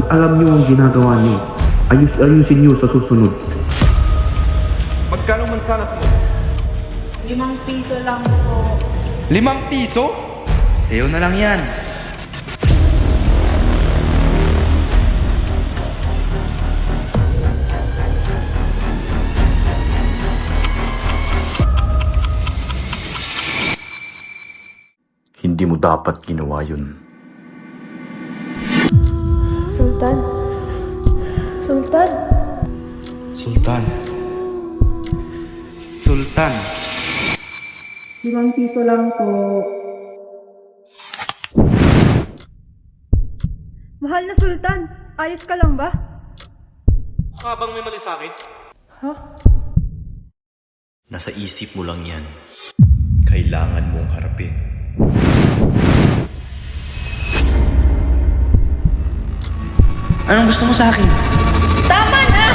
alam niyo ang ginagawa niyo. Ayusin niyo sa susunod. Magkano mansanas mo? 5 piso lang po. 5 piso? Sa'yo na lang yan. Hindi mo dapat ginawa yun. Sultan? Sultan? Sultan. Sultan. 5 piso lang po. Mahal na Sultan, ayos ka lang ba? Bang may mali sa akin? Nasa isip mo lang yan. Kailangan mong harapin. Anong gusto mo sa akin? Tama na!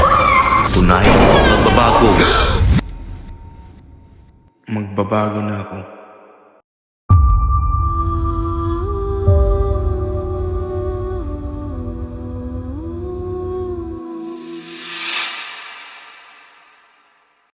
Tunayan mo ang magbabago. Magbabago na ako.